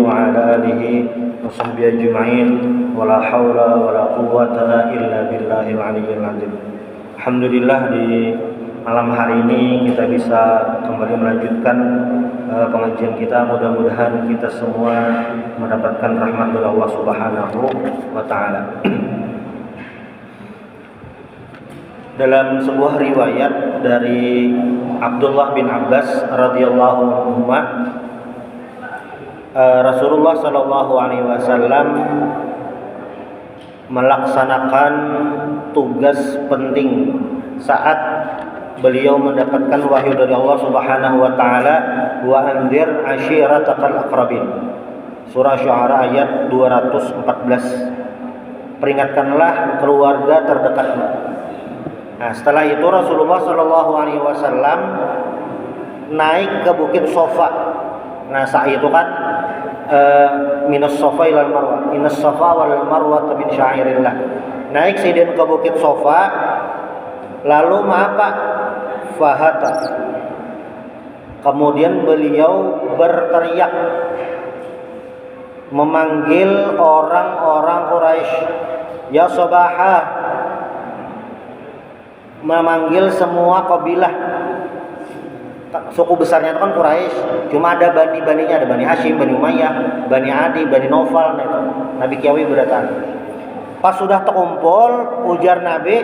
وعلى آله وصحبه أجمعين ولا حول ولا قوة إلا بالله العلي العظيم. Alhamdulillah di malam hari ini kita bisa kembali melanjutkan pengajian kita. Mudah-mudahan kita semua mendapatkan rahmat dari Allah Subhanahu wa taala. Dalam sebuah riwayat dari Abdullah bin Abbas radhiyallahu anhu, Rasulullah sallallahu alaihi wasallam melaksanakan tugas penting saat beliau mendapatkan wahyu dari Allah Subhanahu wa taala, wa anzir ashiratakal aqrabin. Surah Syu'ara ayat 214. Peringatkanlah keluarga terdekatmu. Nah, setelah itu Rasulullah sallallahu alaihi wasallam naik ke Bukit Sofa. Nah, saat itu kan minas Sofa ilal Marwah. Innas Sofa wal Marwah min syairillah. Naik sidin ke Bukit Sofa, lalu apa? Fahata. Kemudian beliau berteriak memanggil orang-orang Quraisy, ya Sabahah, memanggil semua kabilah. Suku besarnya itu kan Quraisy, cuma ada bani-baninya, ada Bani Hashim, Bani Umayyah, Bani Adi, Bani Naufal. Nah itu Nabi Kiawi berdatang. Pas sudah terkumpul, ujar Nabi,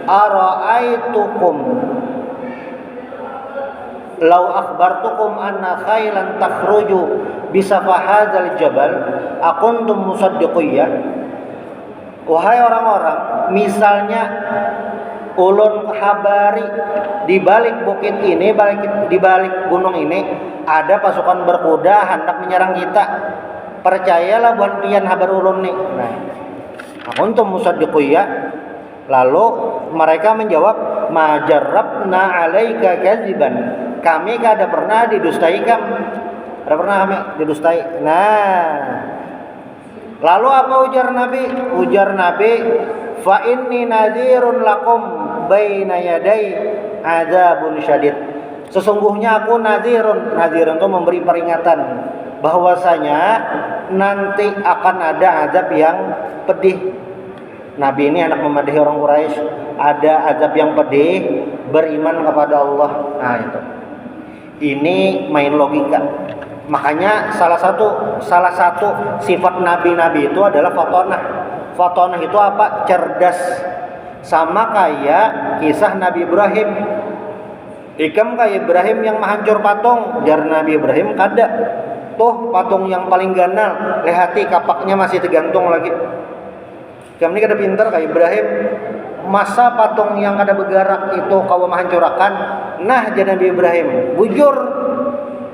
ara'aitukum law akhbartukum anna khailan takhruju bisafahadzal jabal akuntum musaddiqiyya. Wahai orang-orang, misalnya ulun habari di balik bukit ini, di balik gunung ini ada pasukan berkuda hendak menyerang kita. Percayalah buat pian habar ulun nih. Nah, akuntum musaddiqiyya. Lalu mereka menjawab, majarrabna alaika kadziban. Kami kada pernah didustai kamu. Kada pernah kami didustai. Nah, lalu apa ujar Nabi? Ujar Nabi, fa inni nadhirun lakum baina yaday adzabun syadid. Sesungguhnya aku nadhirun. Nadhirun itu memberi peringatan bahwasanya nanti akan ada azab yang pedih. Nabi ini anak memadahi orang Quraisy, ada azab yang pedih, beriman kepada Allah. Nah itu. Ini main logika. Makanya salah satu sifat nabi-nabi itu adalah fatonah. Fatonah itu apa? Cerdas. Sama kayak kisah Nabi Ibrahim. Ikam kayak Ibrahim yang menghancur patung, jar Nabi Ibrahim kada. Tuh patung yang paling ganal, lehati kapaknya masih tergantung lagi. Kamu ini kada pintar kayak Ibrahim. Masa patung yang kada bergerak itu kau menghancurkan. Nah, jadi Nabi Ibrahim bujur.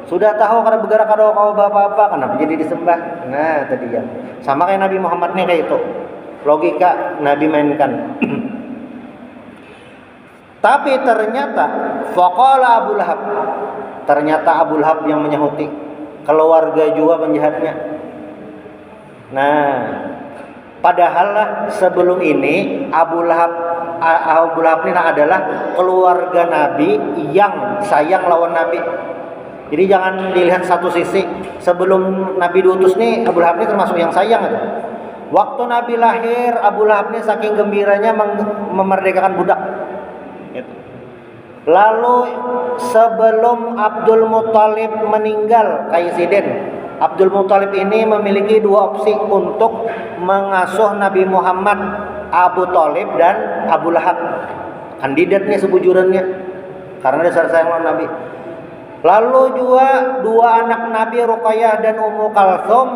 Sudah tahu kada bergerak kada kau apa-apa, kenapa jadi disembah? Nah, tadi ya. Sama kayak Nabi Muhammad nih kayak itu. Logika Nabi mainkan. Tapi ternyata faqala Abu Lahab. Ternyata Abu Lahab yang menyahuti. Keluarga juga penjahatnya. Nah, padahal lah sebelum ini Abu Lahab ini adalah keluarga Nabi yang sayang lawan Nabi. Jadi jangan dilihat satu sisi. Sebelum Nabi diutus nih, Abu Lahab ini termasuk yang sayang itu. Waktu Nabi lahir, Abu Lahab ini saking gembiranya memerdekakan budak. Lalu sebelum Abdul Muthalib meninggal Kaisiden, Abdul Muthalib ini memiliki dua opsi untuk mengasuh Nabi Muhammad, Abu Thalib dan Abu Lahab. Kandidatnya sebujurannya karena dasar sayang Nabi. Lalu juga dua anak Nabi, Ruqayyah dan Ummu Kalsum,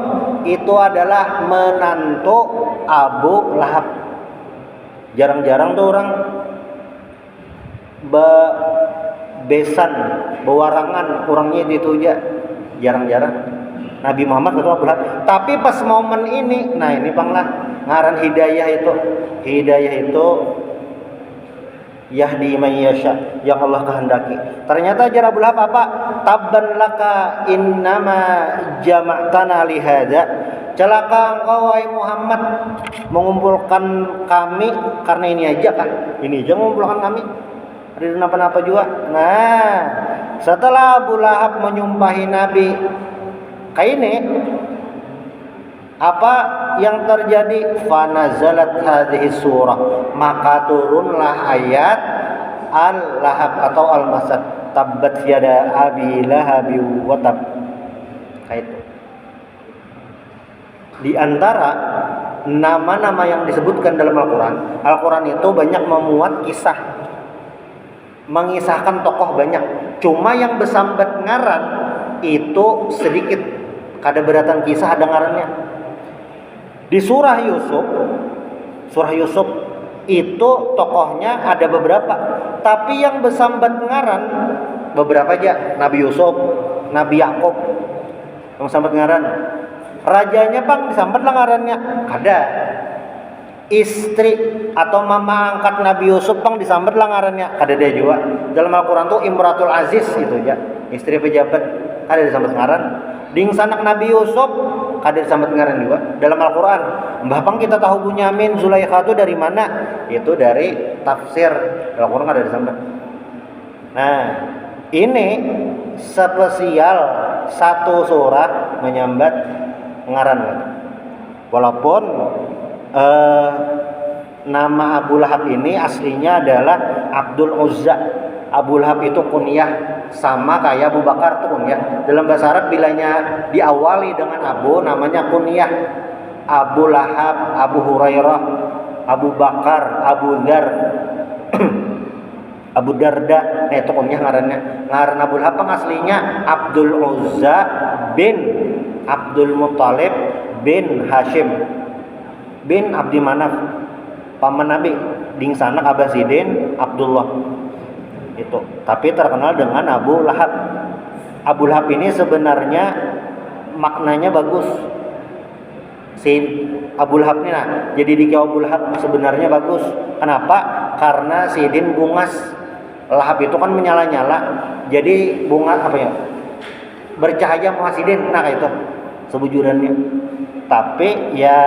itu adalah menantu Abu Lahab. Jarang-jarang tuh orang besan, bewarangan orangnya itu aja. Jarang-jarang. Nabi Muhammad ketemu Abu Lahab. Tapi pas momen ini, nah ini panglah ngaran hidayah itu. Hidayah itu yahdi man yasha, yang Allah kehendaki. Ternyata ajar Abu Lahab apa? Tabban laka innama jama'tana lihada. Celaka engkau wahai Muhammad, mengumpulkan kami karena ini aja kah? Ini aja mengumpulkan kami. Ada kenapa-napa juga. Nah, setelah Abu Lahab menyumpahi Nabi, kayak ini Apa yang terjadi? Fanazalat hadhihi surah, maka turunlah ayat Al-Lahab atau Al-Masad, tabbat yada abi lahabi wa tab. Kayak itu. Di antara nama-nama yang disebutkan dalam Al-Quran, Al-Quran itu banyak memuat kisah, mengisahkan tokoh banyak. Cuma yang besambat ngaran itu sedikit. Kada beratan kisah ada ngarannya. Di surah Yusuf itu tokohnya ada beberapa, tapi yang besambat ngaran beberapa aja. Nabi Yusuf, Nabi Yakub yang besambat ngaran. Rajanya bang disambat lah ngarannya kada. Istri atau mama angkat Nabi Yusuf bang disambat lah ngarannya kada dia juga. Dalam Al-Quran tuh Imratul Aziz itu aja, istri pejabat, kada disambat ngaran. Ding sanak Nabi Yusuf kada disambat ngaran juga dalam Al-Quran. Mbah pang kita tahu Bunyamin Zulaikha itu dari mana? Itu dari tafsir. Al-Quran kada disambat. Nah, ini spesial satu surah menyambat ngaran. Walaupun nama Abu Lahab ini aslinya adalah Abdul Uzza. Abu Lahab itu kunyah, sama kayak Abu Bakar itu kunyah. Dalam bahasa Arab bilanya diawali dengan Abu, namanya kunyah. Abu Lahab, Abu Hurairah, Abu Bakar, Abu Dzar, Abu Darda. Nah itu kunyah ngarannya. Ngaran Abu Lahab aslinya Abdul Uzza bin Abdul Muttalib bin Hashim bin Abdi Manaf, paman Nabi. Ding sanak Abbasidin Abdullah itu. Tapi terkenal dengan Abu Lahab. Abu Lahab ini sebenarnya maknanya bagus. Si Abu Lahab ini jadi di Abu Lahab sebenarnya bagus. Kenapa? Karena sidin bungas. Lahab itu kan menyala-nyala. Jadi bunga apa ya? Bercahaya muhasidin. Nah kayak itu sebujurannya. Tapi ya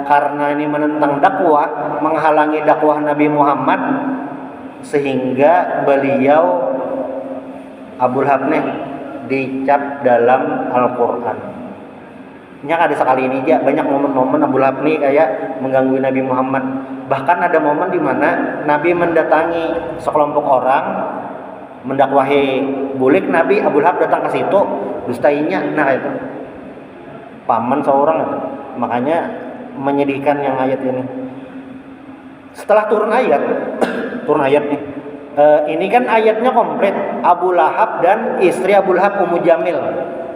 karena ini menentang dakwah, menghalangi dakwah Nabi Muhammad, sehingga beliau Abu Lahab nih dicap dalam Al-Quran. Nya ada sekali ini aja banyak momen-momen Abu Lahab nih kayak mengganggu Nabi Muhammad. Bahkan ada momen di mana Nabi mendatangi sekelompok orang mendakwahi bulik Nabi, Abu Lahab datang ke situ dustainya. Nah itu paman seorang itu. Makanya menyedihkan yang ayat ini. Setelah turun ayat nih. Ini kan ayatnya komplit. Abu Lahab dan istri Abu Lahab Ummu Jamil.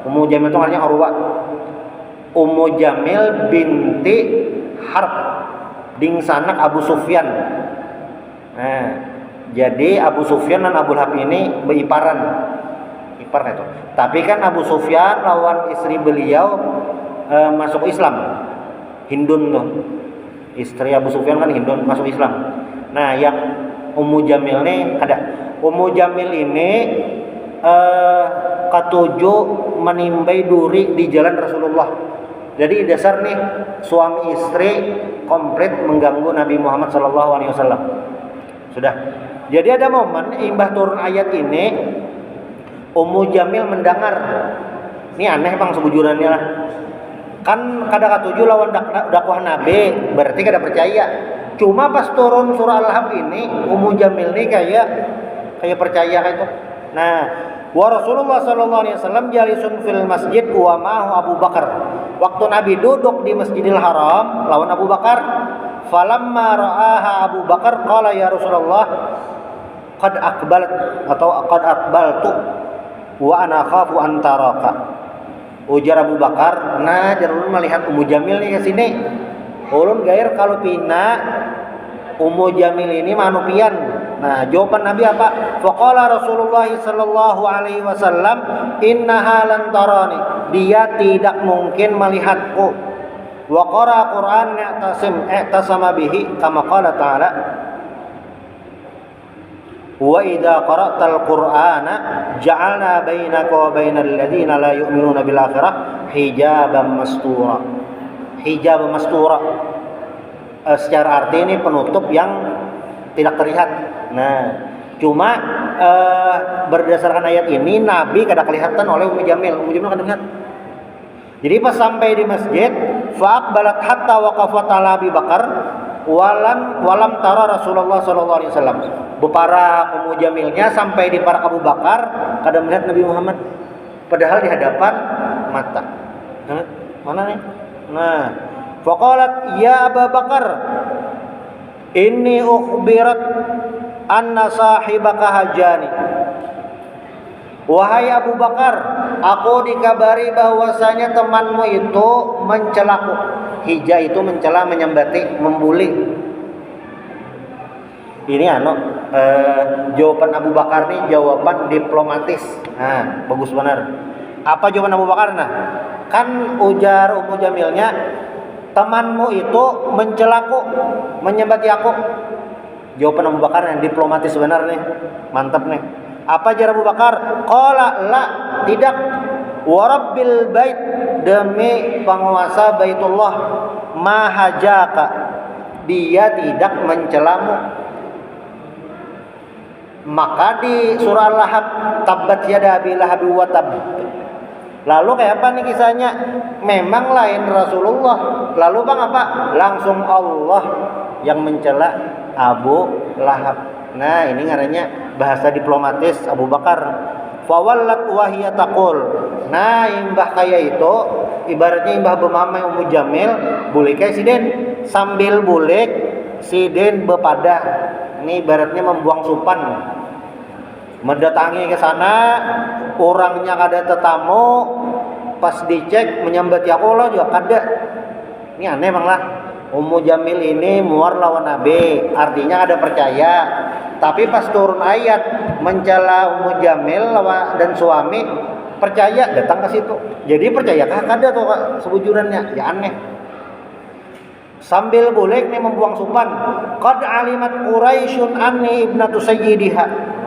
Ummu Jamil itu artinya Urwa. Ummu Jamil binti Harb ding sanak Abu Sufyan. Nah, jadi Abu Sufyan dan Abu Lahab ini beriparan. Ipar itu. Tapi kan Abu Sufyan lawan istri beliau masuk Islam. Hindun tuh. Istri Abu Sufyan kan Hindun masuk Islam. Nah, yang Ummu Jamil ini ada. Ummu Jamil ini ketujuh menimbai duri di jalan Rasulullah. Jadi dasar nih suami istri komplit mengganggu Nabi Muhammad SAW. Sudah. Jadi ada momen imbah turun ayat ini, Ummu Jamil mendengar. Ini aneh bang sebujurannya lah. Kan kada katuju lawan dakwah Nabi, berarti kada percaya. Cuma pas turun surah Al-Lahab ini, Ummu Jamil ini kayak percaya kayak itu. Nah, wa Rasulullah sallallahu alaihi wasallam jalisun fil masjid wa ma'ahu Abu Bakar. Waktu Nabi duduk di Masjidil Haram lawan Abu Bakar, falamma ra'aha Abu Bakar qala ya Rasulullah qad aqbaltu wa ana khafu an taraka. Ujar Abu Bakar, nah jarulun melihat Ummu Jamil nih ke sini. Ulun gair kalau pina Ummu Jamil ini manupian. Nah, jawaban Nabi apa? Faqala Rasulullah sallallahu alaihi wasallam, innaha lan tarani. Dia tidak mungkin melihatku. Wa qara Qur'an i'tasama bihi kama qala ta'ala. Wa idza qara'tal Qur'ana ja'alna bainaka wa bainal ladzina la yu'minuna bil akhirah hijaban mastura. Hijab mastura. Secara arti ini penutup yang tidak terlihat. Nah, cuma berdasarkan ayat ini Nabi kada kelihatan oleh Ummu Jamil. Ummu Jamil kada lihat. Jadi pas sampai di masjid, fa aqbalat hatta waqafat ala Abi Bakar walam tara Rasulullah sallallahu alaihi wasallam. Beparak Ummu Jamilnya sampai di parak Abu Bakar kada melihat Nabi Muhammad, padahal di hadapan mata. Mana nih? Nah, faqalat ya Abu Bakar inni ukhbirat anna sahibaka hajani. Wahai Abu Bakar, aku dikabari bahwasanya temanmu itu mencelaku. Hija itu mencela, menyembati, membuli. Ini jawaban Abu Bakar nih jawaban diplomatis. Nah, bagus benar. Apa jawaban Abu Bakar? Nah, kan ujar Ummu Jamilnya, temanmu itu mencelaku, menyembati aku. Jawaban Abu Bakar yang diplomatis benar nih, mantap nih. Apa jar Abu Bakar? Qala la, tidak. Wa rabbil bait, demi penguasa Baitullah, mahajaka, dia tidak mencelamu. Maka di surah Al-Lahab, tabbat yada abi lahab wa tab. Lalu kayak apa nih kisahnya? Memang lain Rasulullah. Lalu bang apa? Langsung Allah yang mencela Abu Lahab. Nah, ini ngarannya bahasa diplomatis Abu Bakar. Fawallat wahiyya taqul. Nah, imbah kaya itu ibaratnya imbah bemamai Ummu Jamil bulik siden sambil bulik siden bepada. Ini ibaratnya membuang supan. Mendatangi ke sana, orangnya kada tetamu, pas dicek menyambati aku Allah juga kada. Ini aneh bang lah. Ummu Jamil ini muar lawan Nabi, artinya ada percaya. Tapi pas turun ayat mencela Ummu Jamil dan suami, percaya datang ke situ. Jadi percayakah kada tuh sebujurannya? Ya aneh. Sambil boleh nih membuang supan. Qad alimat Quraisyun anni ibnatu sayyidiha.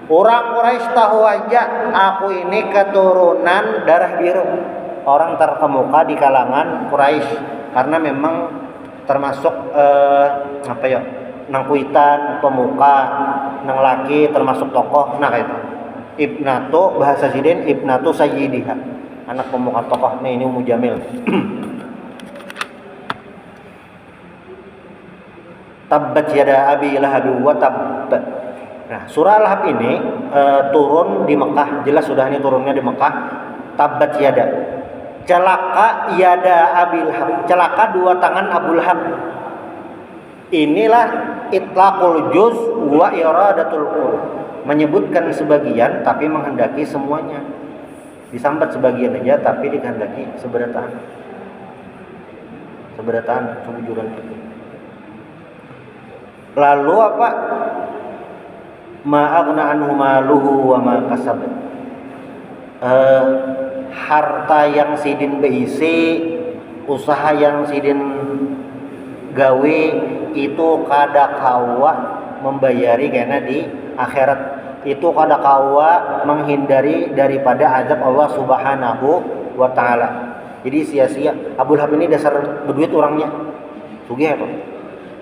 Orang Quraisy tahu aja aku ini keturunan darah biru. Orang terkemuka di kalangan Quraisy. Karena memang termasuk nang kuitan, pemuka, nang laki termasuk tokoh. Nah kayak itu. Ibnatu bahasa sidin ibnatu sayyidiha. Anak pemuka tokoh. Nih ini Ummu Jamil. Tabbat yada abi lahab wa tabb. Nah, surah Al-Lahab ini turun di Mekah. Jelas sudah ini turunnya di Mekah. Tabbat yada. Celaka yada Abil Lahab, celaka dua tangan Abu Lahab. Inilah itlaqul juz wa iradatul qul, menyebutkan sebagian tapi menghendaki semuanya. Disambat sebagian aja tapi dikehendaki seberataan sebujuran. Lalu apa? Ma'aghna anhu maluhu wa ma kasab. Harta yang sidin beisi, usaha yang sidin gawe itu kada kawa membayari karena di akhirat itu kada kawa menghindari daripada azab Allah Subhanahu wa taala. Jadi sia-sia. Abu Lahab ini dasar berduit orangnya. Sugih apa?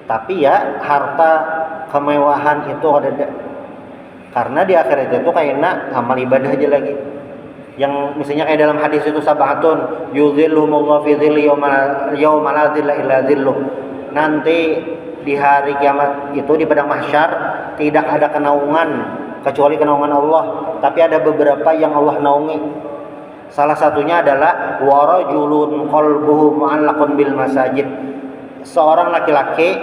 Tapi ya harta kemewahan itu ada. Karena di akhirat itu kayaknya amal ibadah aja lagi. Yang misalnya kayak dalam hadis itu sabatun yuzilluhumullahu fi dhilli yauma la dhilla illa dhilluh. Nanti di hari kiamat itu di padang mahsyar tidak ada kenaungan kecuali kenaungan Allah, tapi ada beberapa yang Allah naungi. Salah satunya adalah warajulun qalbuhu mu'allaqun bil masajid. Seorang laki-laki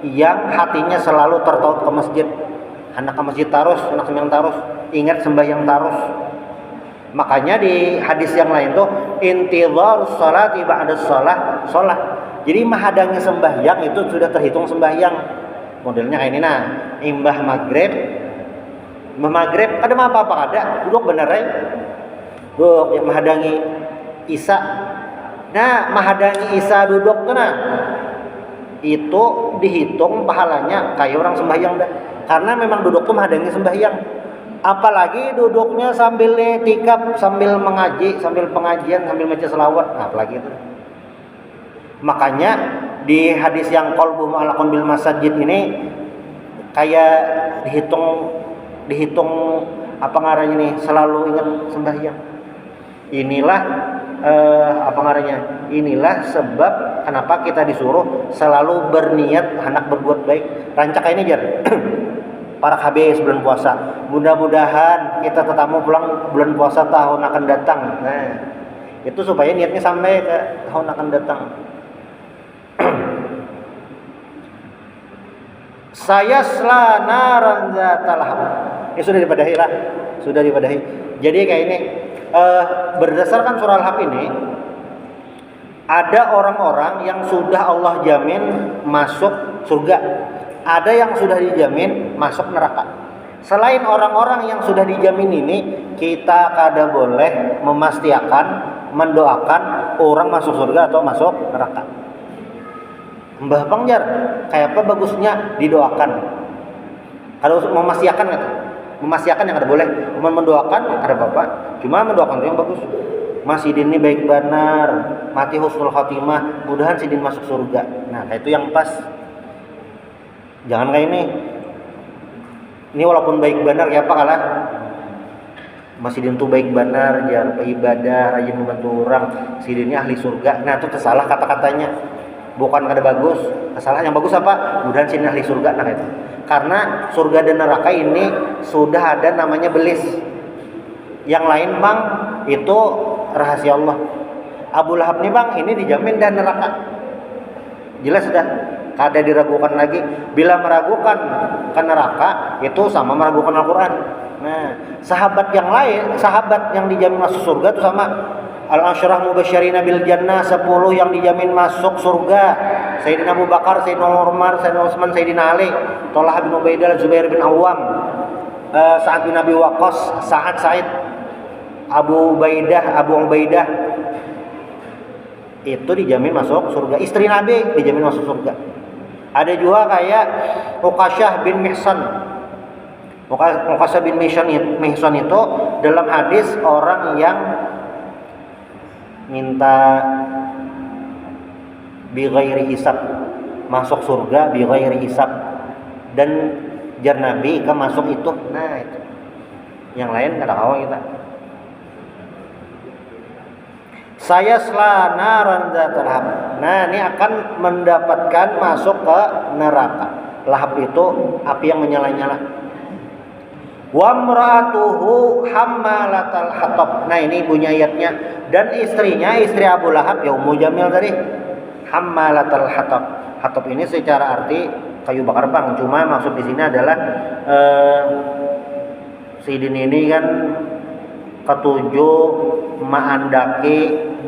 yang hatinya selalu tertaut ke masjid. Anak ke masjid tarus, anak sembahyang tarus, ingat sembahyang tarus. Makanya di hadis yang lain tuh intidharus sholati ba'da sholat. Jadi menghadangi sembahyang itu sudah terhitung sembahyang. Modelnya kayak ini nah, imbah maghrib ada apa ada, duduk bener ya. Duduk yang menghadangi isya. Nah, menghadangi isya duduk tuh nah. Itu dihitung pahalanya kayak orang sembahyang dah. Karena memang duduk tuh menghadangi sembahyang. Apalagi duduknya sambil i'tikaf, sambil mengaji, sambil pengajian, sambil baca selawat. Nah, apalagi itu. Makanya di hadis yang qalbu mu'allaqun bil masajid ini kayak dihitung apa ngaranya nih, selalu ingat sembahyang. Inilah apa ngarannya, inilah sebab kenapa kita disuruh selalu berniat hendak berbuat baik. Rancak ini jar para habis bulan puasa, mudah-mudahan kita tetamu pulang bulan puasa tahun akan datang. Nah itu supaya niatnya sampai ke tahun akan datang. Saya selana dzatal lahab. Ya sudah dipadahi lah, sudah dipadahi. Jadi kayak ini, berdasarkan surah Al-Hab ini, ada orang-orang yang sudah Allah jamin masuk surga, ada yang sudah dijamin masuk neraka. Selain orang-orang yang sudah dijamin ini, kita kada boleh memastikan, mendoakan orang masuk surga atau masuk neraka. Mbah Bangjar, kayak apa bagusnya didoakan? Kalau memastikan kata, memastikan yang ada boleh, mendoakan ada apa-apa. Cuma mendoakan itu yang bagus. Mas Sidin ini baik benar, mati husnul khotimah, mudahan Sidin masuk surga. Nah, itu yang pas. Jangan kayak ini. Ini walaupun baik benar kayak apa kalah. Mas Sidin tuh baik benar, dia ibadah, rajin membantu orang, Sidinnya ahli surga. Nah, itu tersalah kata-katanya. Bukan kada bagus, kesalahan yang bagus apa? Mudahan Sidin ahli surga. Nah, itu. Karena surga dan neraka ini sudah ada namanya belis. Yang lain bang itu rahasia Allah. Abu Lahab nih bang ini dijamin dan neraka. Jelas sudah, kada diragukan lagi. Bila meragukan ke neraka itu sama meragukan Al-Quran. Nah, sahabat yang lain, sahabat yang dijamin masuk surga itu sama Al-Asyrah Mubasysyirina bil Jannah, 10 yang dijamin masuk surga. Sayyidina Abu Bakar, Sayyidina Umar, Sayyidina Utsman, Sayyidina Ali, Thalhah bin Ubaidillah, Zubair bin Awam, Sa'ad bin Abi Waqqas, Sa'id, Abu Ubaidah itu dijamin masuk surga. Istri Nabi dijamin masuk surga. Ada juga kayak Uqasyah bin Mihsan. Uqasyah bin Mihsan itu dalam hadis orang yang minta bi ghairi hisab, masuk surga bi ghairi hisab, dan jar Nabi kan masuk itu. Nah itu yang lain kada kawan kita. Saya selana randatul lahab. Nah ini akan mendapatkan masuk ke neraka. Lahab itu api yang menyala-nyala. Wa mra'atuhu hammalatal hatab. Nah ini bunyi ayatnya. Dan istrinya, istri Abu Lahab ya Ummu Jamil tadi, hammalatal hatab. Hatab ini secara arti kayu bakar bang. Cuma maksud di sini adalah Sidin ini kan ketujuh ma'andaki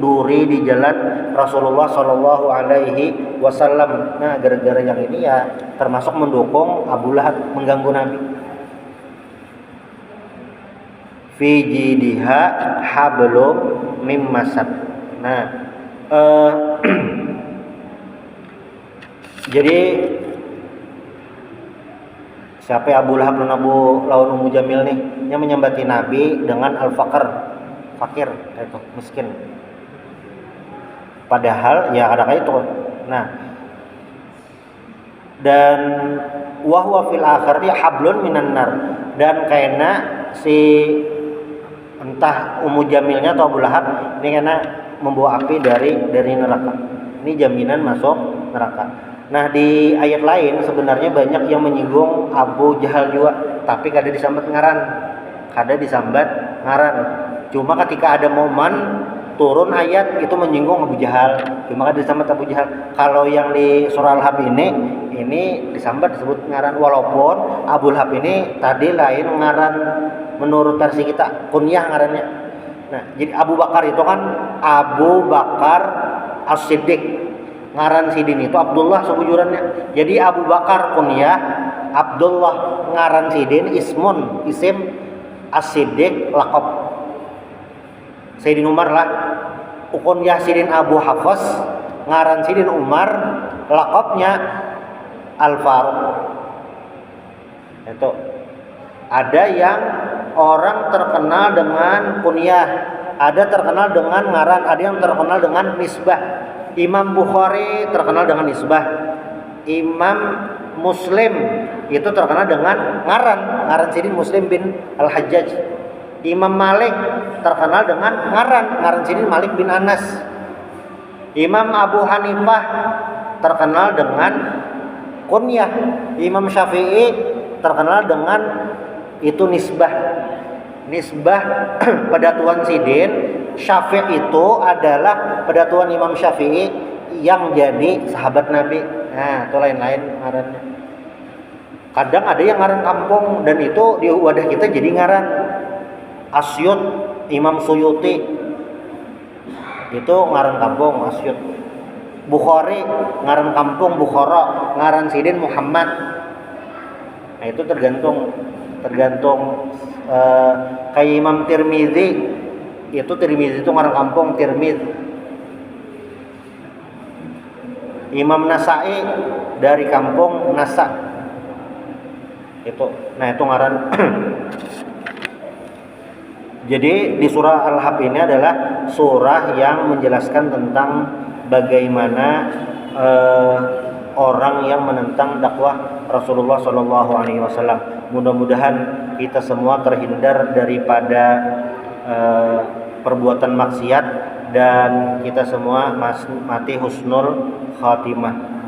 duri di jalan Rasulullah Shallallahu Alaihi Wasallam. Nah gara-gara yang ini ya termasuk mendukung Abu Lahab mengganggu Nabi. Fi jidiha hablum mim masad. Nah, jadi siapa Abu Lahab dan Abu lawan Ummu Jamil nih yang menyambati Nabi dengan al-faqr, fakir, itu miskin. Padahal ya ada kayak itu. Nah, dan wahwa fil akhirati hablun minan nar, dan karena si entah Ummu Jamilnya atau Abu Lahab ini karena membawa api dari neraka. Ini jaminan masuk neraka. Nah di ayat lain sebenarnya banyak yang menyinggung Abu Jahal juga, tapi kada disambat ngaran, Cuma ketika ada momen turun ayat itu menyinggung Abu Jahal, cuma kada disambat Abu Jahal. Kalau yang di surah Al-Hab ini disambat disebut ngaran, walaupun Abu Lahab ini tadi lain ngaran menurut versi kita, kunyah ngarannya. Nah, jadi Abu Bakar itu kan Abu Bakar As-Siddiq. Ngaran Sidin itu Abdullah sebujurannya. Jadi Abu Bakar kunyah, Abdullah ngaran Sidin ismun, isim, As-Siddiq laqab. Sayyidin Umar lah. Kunyah Sidin Abu Hafs, ngaran Sidin Umar, laqabnya Al-Faruq. Itu ada yang orang terkenal dengan kunyah, ada terkenal dengan ngaran, ada yang terkenal dengan nisbah. Imam Bukhari terkenal dengan nisbah, Imam Muslim itu terkenal dengan ngaran Sidin Muslim bin Al-Hajjaj. Imam Malik terkenal dengan ngaran sini Malik bin Anas. Imam Abu Hanifah terkenal dengan kunyah. Imam Syafi'i terkenal dengan itu nisbah pada Tuan Sidin. Syafi'i itu adalah pada Tuan Imam Syafi'i yang jadi sahabat Nabi. Nah, itu lain-lain ngarannya. Kadang ada yang ngaran kampung dan itu di wadah kita jadi ngaran. Asyut, Imam Suyuti itu ngaran kampung Asyut. Bukhari ngaran kampung Bukhara, ngaran Sidin Muhammad. Nah, itu tergantung kayak Imam Tirmizi itu ngaran kampung Tirmiz. Imam Nasai dari kampung Nasa. Itu ngaran. Jadi di surah Al-Hab ini adalah surah yang menjelaskan tentang bagaimana orang yang menentang dakwah Rasulullah SAW. Mudah-mudahan kita semua terhindar daripada perbuatan maksiat dan kita semua mati husnul khatimah.